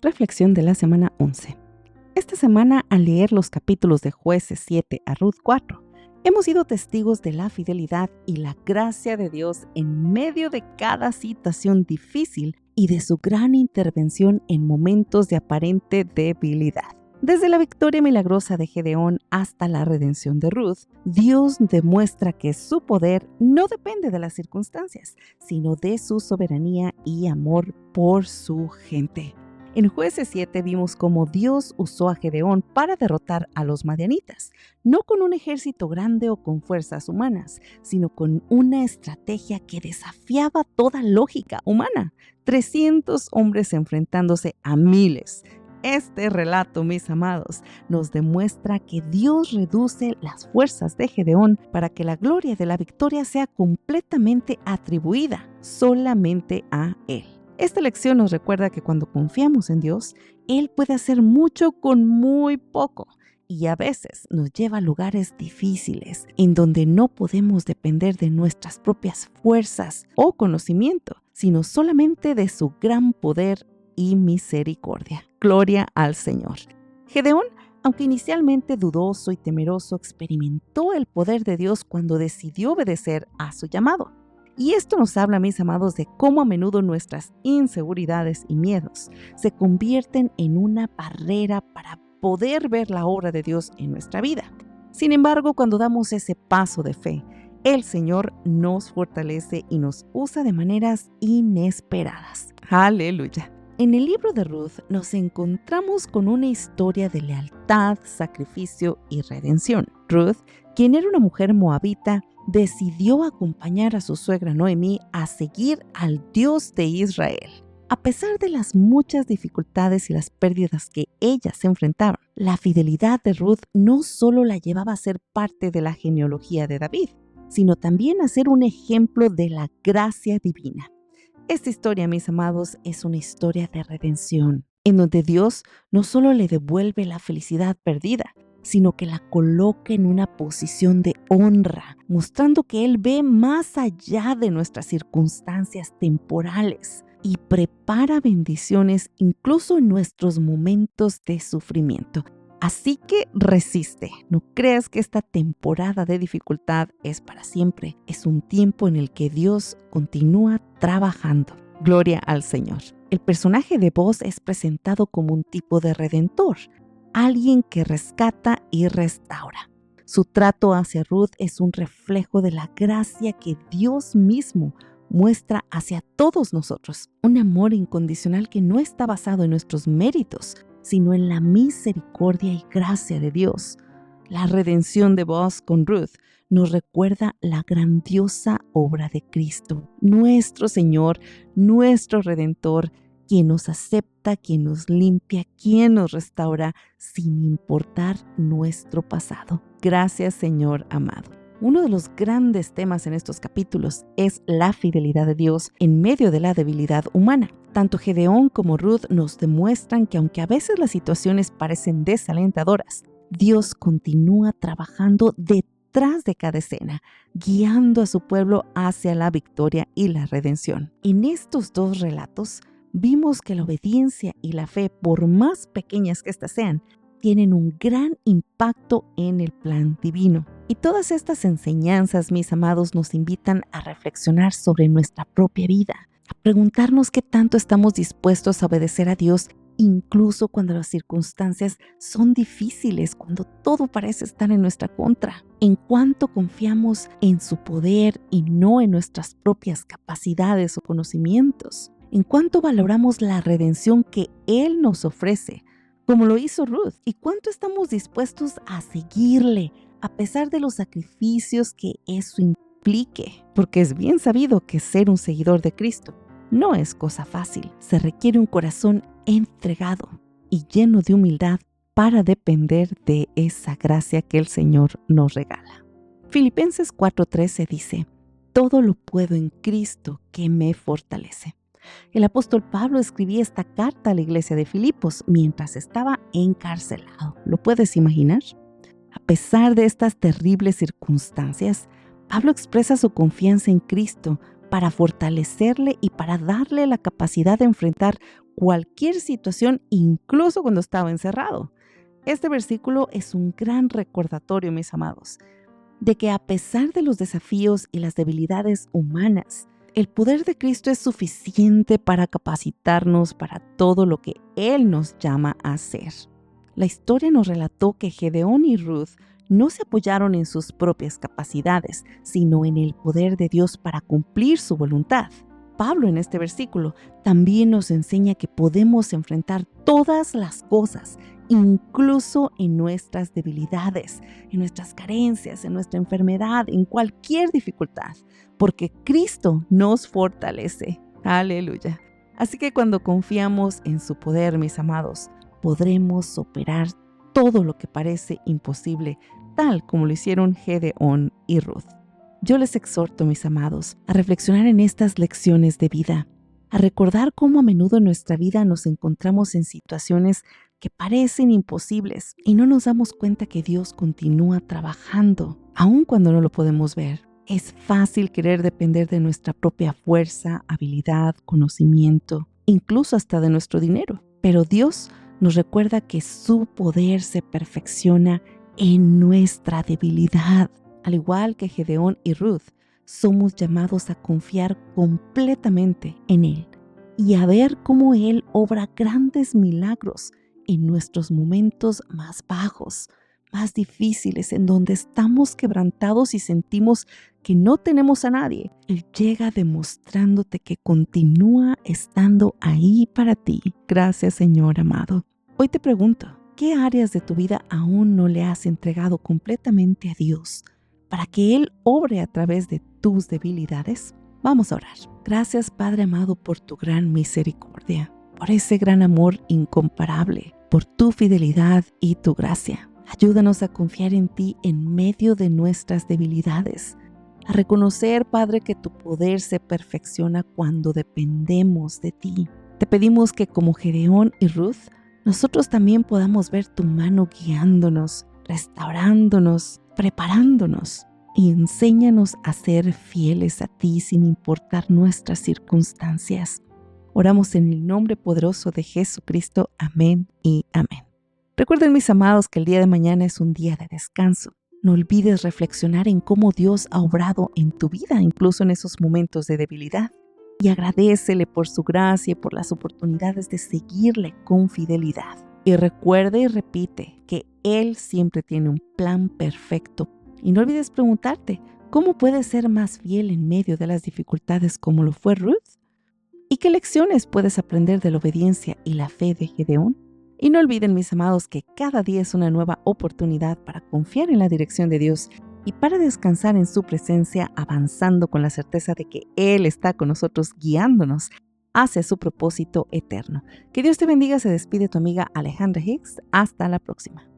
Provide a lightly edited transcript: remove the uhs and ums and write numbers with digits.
Reflexión de la semana 11. Esta semana, al leer los capítulos de Jueces 7 a Ruth 4, hemos sido testigos de la fidelidad y la gracia de Dios en medio de cada situación difícil y de su gran intervención en momentos de aparente debilidad. Desde la victoria milagrosa de Gedeón hasta la redención de Ruth, Dios demuestra que su poder no depende de las circunstancias, sino de su soberanía y amor por su gente. En Jueces 7 vimos cómo Dios usó a Gedeón para derrotar a los madianitas, no con un ejército grande o con fuerzas humanas, sino con una estrategia que desafiaba toda lógica humana. 300 hombres enfrentándose a miles. Este relato, mis amados, nos demuestra que Dios reduce las fuerzas de Gedeón para que la gloria de la victoria sea completamente atribuida solamente a Él. Esta lección nos recuerda que cuando confiamos en Dios, Él puede hacer mucho con muy poco y a veces nos lleva a lugares difíciles en donde no podemos depender de nuestras propias fuerzas o conocimiento, sino solamente de su gran poder y misericordia. Gloria al Señor. Gedeón, aunque inicialmente dudoso y temeroso, experimentó el poder de Dios cuando decidió obedecer a su llamado. Y esto nos habla, mis amados, de cómo a menudo nuestras inseguridades y miedos se convierten en una barrera para poder ver la obra de Dios en nuestra vida. Sin embargo, cuando damos ese paso de fe, el Señor nos fortalece y nos usa de maneras inesperadas. ¡Aleluya! En el libro de Ruth nos encontramos con una historia de lealtad, sacrificio y redención. Ruth, quien era una mujer moabita, decidió acompañar a su suegra Noemí a seguir al Dios de Israel. A pesar de las muchas dificultades y las pérdidas que ellas se enfrentaban, la fidelidad de Ruth no solo la llevaba a ser parte de la genealogía de David, sino también a ser un ejemplo de la gracia divina. Esta historia, mis amados, es una historia de redención, en donde Dios no solo le devuelve la felicidad perdida, sino que la coloca en una posición de honra, mostrando que Él ve más allá de nuestras circunstancias temporales y prepara bendiciones incluso en nuestros momentos de sufrimiento. Así que resiste, no creas que esta temporada de dificultad es para siempre, es un tiempo en el que Dios continúa trabajando. Gloria al Señor. El personaje de Boaz es presentado como un tipo de redentor, alguien que rescata y restaura. Su trato hacia Ruth es un reflejo de la gracia que Dios mismo muestra hacia todos nosotros, un amor incondicional que no está basado en nuestros méritos, sino en la misericordia y gracia de Dios. La redención de Boaz con Ruth nos recuerda la grandiosa obra de Cristo, nuestro Señor, nuestro Redentor, quien nos acepta, quien nos limpia, quien nos restaura, sin importar nuestro pasado. Gracias, Señor amado. Uno de los grandes temas en estos capítulos es la fidelidad de Dios en medio de la debilidad humana. Tanto Gedeón como Ruth nos demuestran que aunque a veces las situaciones parecen desalentadoras, Dios continúa trabajando detrás de cada escena, guiando a su pueblo hacia la victoria y la redención. En estos dos relatos, vimos que la obediencia y la fe, por más pequeñas que éstas sean, tienen un gran impacto en el plan divino. Y todas estas enseñanzas, mis amados, nos invitan a reflexionar sobre nuestra propia vida, a preguntarnos qué tanto estamos dispuestos a obedecer a Dios, incluso cuando las circunstancias son difíciles, cuando todo parece estar en nuestra contra. En cuánto confiamos en su poder y no en nuestras propias capacidades o conocimientos. En cuánto valoramos la redención que Él nos ofrece, como lo hizo Ruth, y cuánto estamos dispuestos a seguirle a pesar de los sacrificios que eso implique, porque es bien sabido que ser un seguidor de Cristo no es cosa fácil. Se requiere un corazón entregado y lleno de humildad para depender de esa gracia que el Señor nos regala. Filipenses 4:13 dice: todo lo puedo en Cristo que me fortalece. El apóstol Pablo escribía esta carta a la iglesia de Filipos mientras estaba encarcelado. ¿Lo puedes imaginar? A pesar de estas terribles circunstancias, Pablo expresa su confianza en Cristo para fortalecerle y para darle la capacidad de enfrentar cualquier situación, incluso cuando estaba encerrado. Este versículo es un gran recordatorio, mis amados, de que a pesar de los desafíos y las debilidades humanas, el poder de Cristo es suficiente para capacitarnos para todo lo que Él nos llama a hacer. La historia nos relató que Gedeón y Ruth no se apoyaron en sus propias capacidades, sino en el poder de Dios para cumplir su voluntad. Pablo en este versículo también nos enseña que podemos enfrentar todas las cosas, incluso en nuestras debilidades, en nuestras carencias, en nuestra enfermedad, en cualquier dificultad, porque Cristo nos fortalece. Aleluya. Así que cuando confiamos en su poder, mis amados, podremos superar todo lo que parece imposible, tal como lo hicieron Gedeón y Ruth. Yo les exhorto, mis amados, a reflexionar en estas lecciones de vida, a recordar cómo a menudo en nuestra vida nos encontramos en situaciones que parecen imposibles y no nos damos cuenta que Dios continúa trabajando, aun cuando no lo podemos ver. Es fácil querer depender de nuestra propia fuerza, habilidad, conocimiento, incluso hasta de nuestro dinero. Pero Dios nos recuerda que su poder se perfecciona en nuestra debilidad. Al igual que Gedeón y Ruth, somos llamados a confiar completamente en Él y a ver cómo Él obra grandes milagros en nuestros momentos más bajos, más difíciles, en donde estamos quebrantados y sentimos que no tenemos a nadie. Él llega demostrándote que continúa estando ahí para ti. Gracias, Señor amado. Hoy te pregunto, ¿qué áreas de tu vida aún no le has entregado completamente a Dios para que Él obre a través de tus debilidades? Vamos a orar. Gracias, Padre amado, por tu gran misericordia, por ese gran amor incomparable, por tu fidelidad y tu gracia. Ayúdanos a confiar en ti en medio de nuestras debilidades, a reconocer, Padre, que tu poder se perfecciona cuando dependemos de ti. Te pedimos que como Gedeón y Ruth, nosotros también podamos ver tu mano guiándonos, restaurándonos, preparándonos, y enséñanos a ser fieles a ti sin importar nuestras circunstancias. Oramos en el nombre poderoso de Jesucristo. Amén y amén. Recuerden, mis amados, que el día de mañana es un día de descanso. No olvides reflexionar en cómo Dios ha obrado en tu vida, incluso en esos momentos de debilidad. Y agradécele por su gracia y por las oportunidades de seguirle con fidelidad. Y recuerda y repite que Él siempre tiene un plan perfecto. Y no olvides preguntarte, ¿cómo puedes ser más fiel en medio de las dificultades como lo fue Ruth? ¿Y qué lecciones puedes aprender de la obediencia y la fe de Gedeón? Y no olviden, mis amados, que cada día es una nueva oportunidad para confiar en la dirección de Dios y para descansar en su presencia, avanzando con la certeza de que Él está con nosotros guiándonos hacia su propósito eterno. Que Dios te bendiga. Se despide tu amiga Alejandra Hicks. Hasta la próxima.